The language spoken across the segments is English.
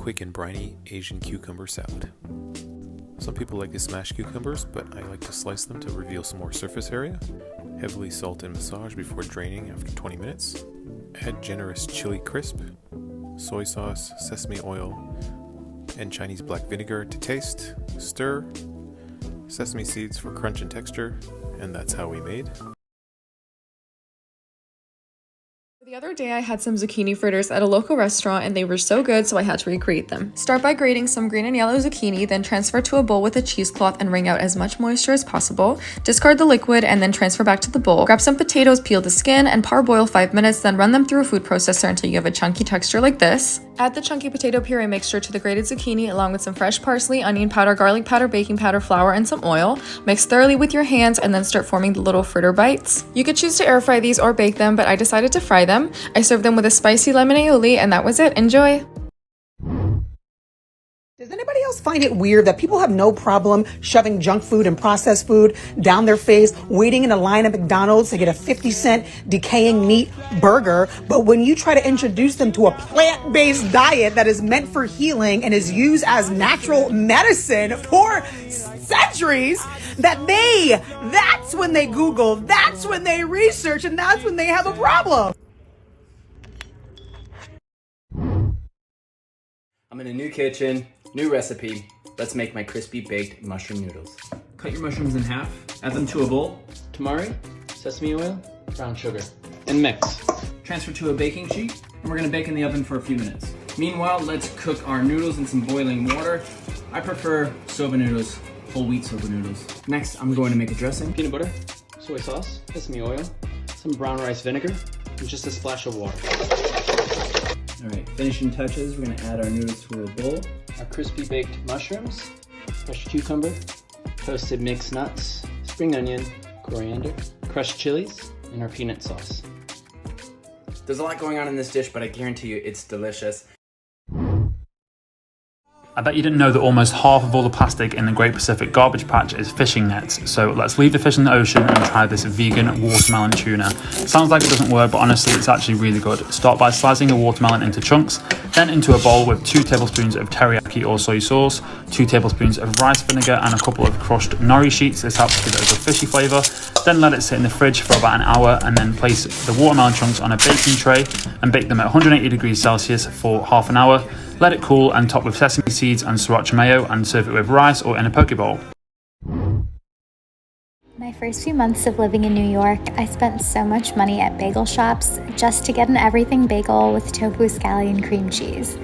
quick and briny Asian cucumber salad. Some people like to smash cucumbers, but I like to slice them to reveal some more surface area. Heavily salt and massage before draining after 20 minutes. Add generous chili crisp, soy sauce, sesame oil, and Chinese black vinegar to taste. Stir. Sesame seeds for crunch and texture, and that's how we made. The other day I had some zucchini fritters at a local restaurant and they were so good, so I had to recreate them. Start by grating some green and yellow zucchini, then transfer to a bowl with a cheesecloth and wring out as much moisture as possible. Discard the liquid and then transfer back to the bowl. Grab some potatoes, peel the skin, and parboil 5 minutes, then run them through a food processor until you have a chunky texture like this. Add the chunky potato puree mixture to the grated zucchini along with some fresh parsley, onion powder, garlic powder, baking powder, flour, and some oil. Mix thoroughly with your hands and then start forming the little fritter bites. You could choose to air fry these or bake them, but I decided to fry them. I served them with a spicy lemon aioli, and that was it. Enjoy! Does anybody else find it weird that people have no problem shoving junk food and processed food down their face, waiting in a line at McDonald's to get a 50-cent decaying meat burger, but when you try to introduce them to a plant-based diet that is meant for healing and is used as natural medicine for centuries, that's when they Google, that's when they research, and that's when they have a problem. I'm in a new kitchen, new recipe. Let's make my crispy baked mushroom noodles. Cut your mushrooms in half, add them to a bowl, tamari, sesame oil, brown sugar, and mix. Transfer to a baking sheet, and we're gonna bake in the oven for a few minutes. Meanwhile, let's cook our noodles in some boiling water. I prefer soba noodles, whole wheat soba noodles. Next, I'm going to make a dressing. Peanut butter, soy sauce, sesame oil, some brown rice vinegar, and just a splash of water. All right, finishing touches, we're gonna add our noodles to a bowl. Our crispy baked mushrooms, fresh cucumber, toasted mixed nuts, spring onion, coriander, crushed chilies, and our peanut sauce. There's a lot going on in this dish, but I guarantee you it's delicious. I bet you didn't know that almost half of all the plastic in the Great Pacific Garbage Patch is fishing nets, so let's leave the fish in the ocean and try this vegan watermelon tuna. Sounds like it doesn't work, but honestly it's actually really good. Start by slicing a watermelon into chunks, then into a bowl with 2 tablespoons of teriyaki or soy sauce, 2 tablespoons of rice vinegar, and a couple of crushed nori sheets. This helps give it a good fishy flavour. Then let it sit in the fridge for about an hour, and then place the watermelon chunks on a baking tray and bake them at 180 degrees Celsius for half an hour. Let it cool and top with sesame seeds and sriracha mayo, and serve it with rice or in a poke bowl. My first few months of living in New York, I spent so much money at bagel shops just to get an everything bagel with tofu, scallion, cream cheese.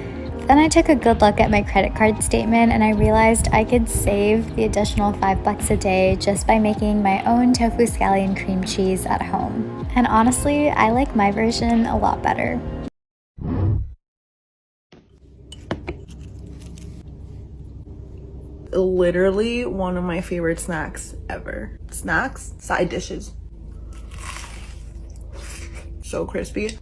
Then I took a good look at my credit card statement and I realized I could save the additional $5 a day just by making my own tofu, scallion, cream cheese at home. And honestly, I like my version a lot better. Literally one of my favorite snacks ever. Snacks, side dishes. So crispy.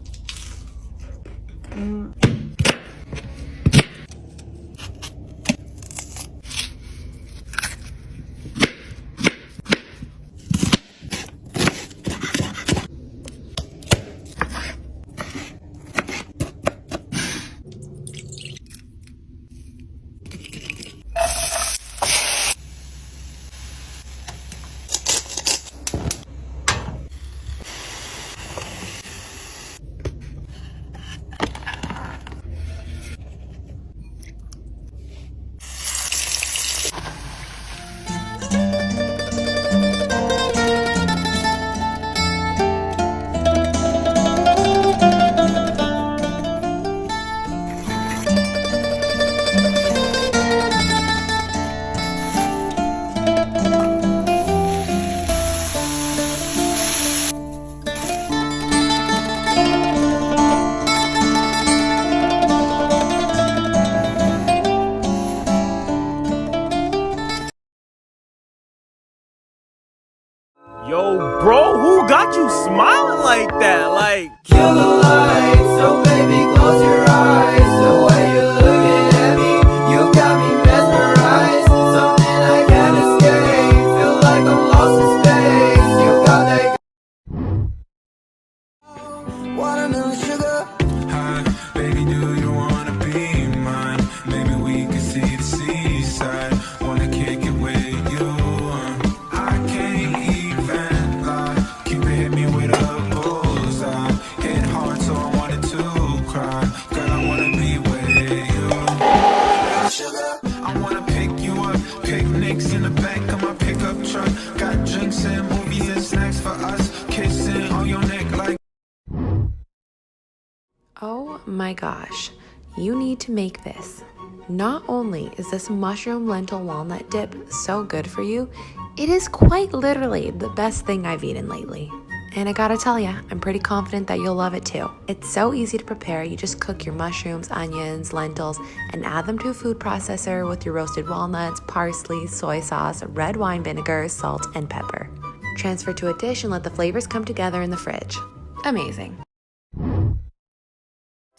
my gosh, you need to make this. Not only is this mushroom lentil walnut dip so good for you, it is quite literally the best thing I've eaten lately. And I gotta tell ya, I'm pretty confident that you'll love it too. It's so easy to prepare. You just cook your mushrooms, onions, lentils, and add them to a food processor with your roasted walnuts, parsley, soy sauce, red wine vinegar, salt, and pepper. Transfer to a dish and let the flavors come together in the fridge. Amazing.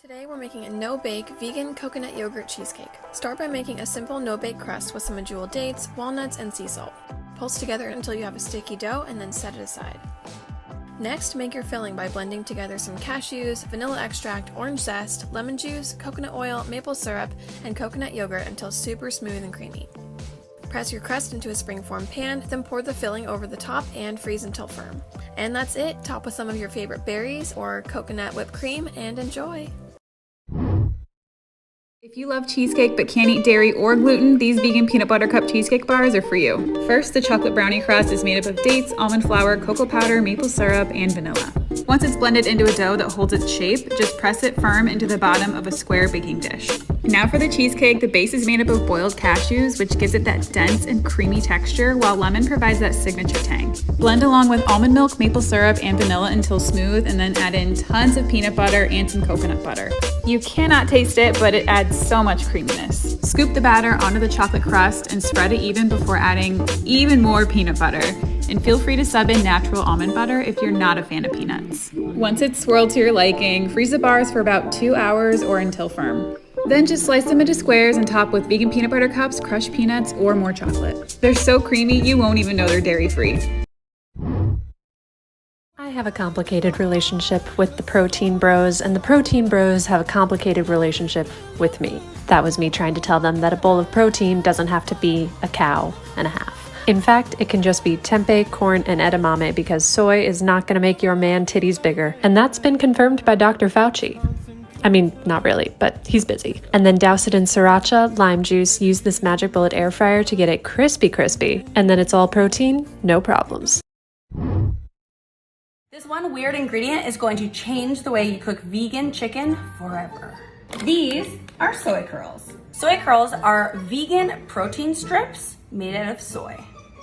Today we're making a no-bake vegan coconut yogurt cheesecake. Start by making a simple no-bake crust with some medjool dates, walnuts, and sea salt. Pulse together until you have a sticky dough and then set it aside. Next, make your filling by blending together some cashews, vanilla extract, orange zest, lemon juice, coconut oil, maple syrup, and coconut yogurt until super smooth and creamy. Press your crust into a springform pan, then pour the filling over the top and freeze until firm. And that's it. Top with some of your favorite berries or coconut whipped cream and enjoy. If you love cheesecake but can't eat dairy or gluten, these vegan peanut butter cup cheesecake bars are for you. First, the chocolate brownie crust is made up of dates, almond flour, cocoa powder, maple syrup, and vanilla. Once it's blended into a dough that holds its shape, just press it firm into the bottom of a square baking dish. Now for the cheesecake, the base is made up of boiled cashews, which gives it that dense and creamy texture, while lemon provides that signature tang. Blend along with almond milk, maple syrup, and vanilla until smooth, and then add in tons of peanut butter and some coconut butter. You cannot taste it, but it adds so much creaminess. Scoop the batter onto the chocolate crust and spread it even before adding even more peanut butter. And feel free to sub in natural almond butter if you're not a fan of peanuts. Once it's swirled to your liking, freeze the bars for about 2 hours or until firm. Then just slice them into squares and top with vegan peanut butter cups, crushed peanuts, or more chocolate. They're so creamy you won't even know they're dairy-free. I have a complicated relationship with the Protein Bros, and the Protein Bros have a complicated relationship with me. That was me trying to tell them that a bowl of protein doesn't have to be a cow and a half. In fact, it can just be tempeh, corn, and edamame because soy is not going to make your man titties bigger. And that's been confirmed by Dr. Fauci. I mean, not really, but he's busy. And then douse it in sriracha, lime juice, use this Magic Bullet air fryer to get it crispy, and then it's all protein, no problems. This one weird ingredient is going to change the way you cook vegan chicken forever. These are soy curls. Soy curls are vegan protein strips made out of soy.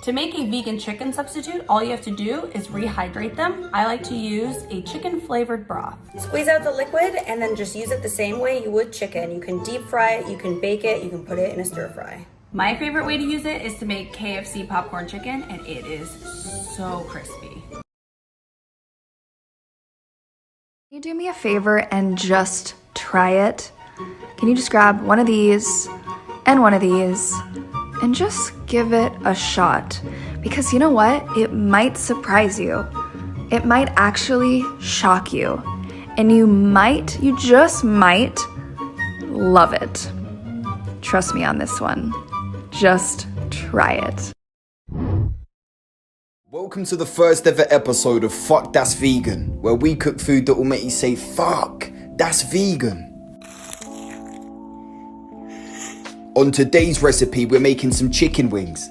To make a vegan chicken substitute, all you have to do is rehydrate them. I like to use a chicken flavored broth. Squeeze out the liquid and then just use it the same way you would chicken. You can deep fry it, you can bake it, you can put it in a stir fry. My favorite way to use it is to make KFC popcorn chicken, and it is so crispy. Can you do me a favor and just try it? Can you just grab one of these and one of these and just give it a shot? Because you know what? It might surprise you. It might actually shock you. And you just might love it. Trust me on this one. Just try it. Welcome to the first ever episode of Fuck That's Vegan, where we cook food that will make you say, fuck, that's vegan. On today's recipe, we're making some chicken wings.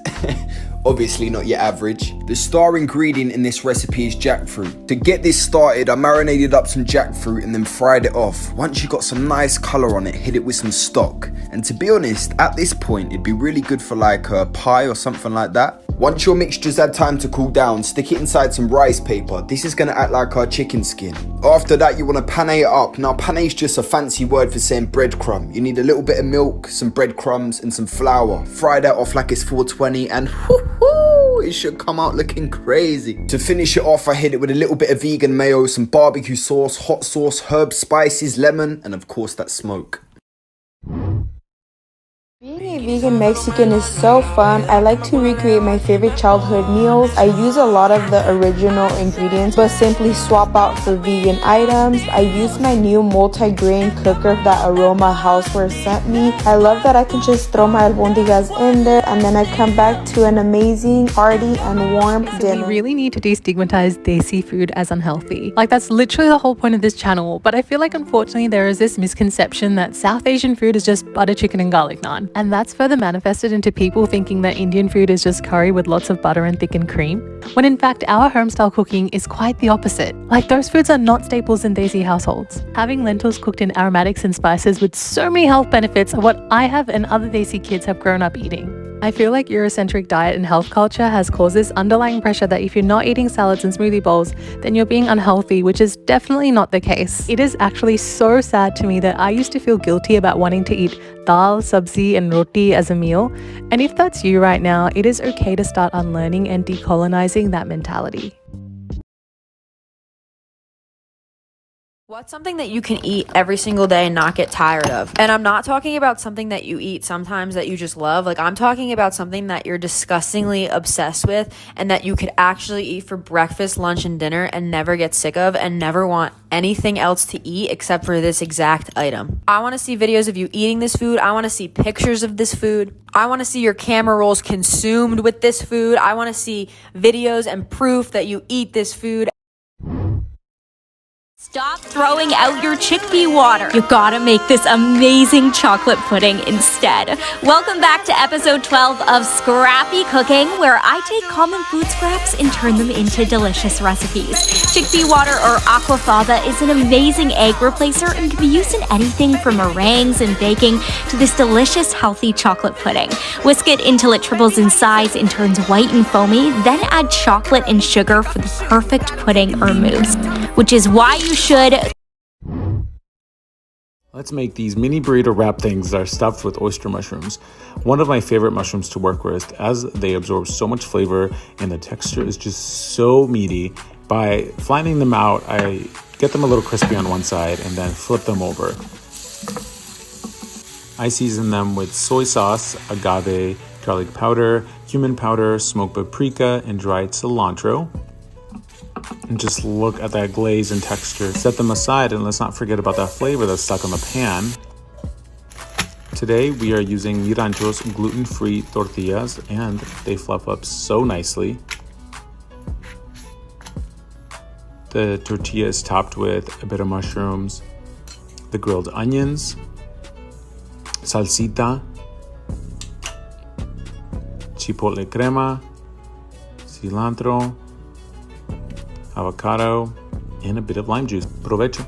Obviously not your average. The star ingredient in this recipe is jackfruit. To get this started, I marinated up some jackfruit and then fried it off. Once you got some nice colour on it, hit it with some stock. And to be honest, at this point, it'd be really good for like a pie or something like that. Once your mixture's had time to cool down, stick it inside some rice paper. This is going to act like our chicken skin. After that, you want to pane it up. Now, pane is just a fancy word for saying breadcrumb. You need a little bit of milk, some breadcrumbs, and some flour. Fry that off like it's 420 and whoo-hoo, it should come out looking crazy. To finish it off, I hit it with a little bit of vegan mayo, some barbecue sauce, hot sauce, herbs, spices, lemon, and of course that smoke. Being a vegan Mexican is so fun. I like to recreate my favorite childhood meals. I use a lot of the original ingredients, but simply swap out for vegan items. I use my new multi-grain cooker that Aroma Houseware sent me. I love that I can just throw my albondigas in there and then I come back to an amazing, hearty, and warm dinner. We really need to destigmatize desi food as unhealthy. Like, that's literally the whole point of this channel. But I feel like unfortunately there is this misconception that South Asian food is just butter chicken and garlic naan. And that's further manifested into people thinking that Indian food is just curry with lots of butter and thickened cream, when in fact our home-style cooking is quite the opposite. Like, those foods are not staples in Desi households. Having lentils cooked in aromatics and spices with so many health benefits are what I have and other Desi kids have grown up eating. I feel like Eurocentric diet and health culture has caused this underlying pressure that if you're not eating salads and smoothie bowls, then you're being unhealthy, which is definitely not the case. It is actually so sad to me that I used to feel guilty about wanting to eat dal, sabzi and roti as a meal. And if that's you right now, it is okay to start unlearning and decolonizing that mentality. What's something that you can eat every single day and not get tired of? And I'm not talking about something that you eat sometimes that you just love. Like, I'm talking about something that you're disgustingly obsessed with and that you could actually eat for breakfast, lunch, and dinner and never get sick of and never want anything else to eat except for this exact item. I want to see videos of you eating this food. I want to see pictures of this food. I want to see your camera rolls consumed with this food. I want to see videos and proof that you eat this food. Stop throwing out your chickpea water. You gotta make this amazing chocolate pudding instead. Welcome back to episode 12 of Scrappy Cooking, where I take common food scraps and turn them into delicious recipes. Chickpea water, or aquafaba, is an amazing egg replacer and can be used in anything from meringues and baking to this delicious, healthy chocolate pudding. Whisk it until it triples in size and turns white and foamy, then add chocolate and sugar for the perfect pudding or mousse, which is why you should. Let's make these mini burrito wrap things that are stuffed with oyster mushrooms. One of my favorite mushrooms to work with, as they absorb so much flavor and the texture is just so meaty. By flattening them out, I get them a little crispy on one side and then flip them over. I season them with soy sauce, agave, garlic powder, cumin powder, smoked paprika, and dried cilantro. And just look at that glaze and texture. Set them aside, and let's not forget about that flavor that's stuck on the pan. Today we are using Mi Rancho's gluten-free tortillas, and they fluff up so nicely. The tortilla is topped with a bit of mushrooms, the grilled onions, salsita, chipotle crema, cilantro, avocado, and a bit of lime juice. Provecho.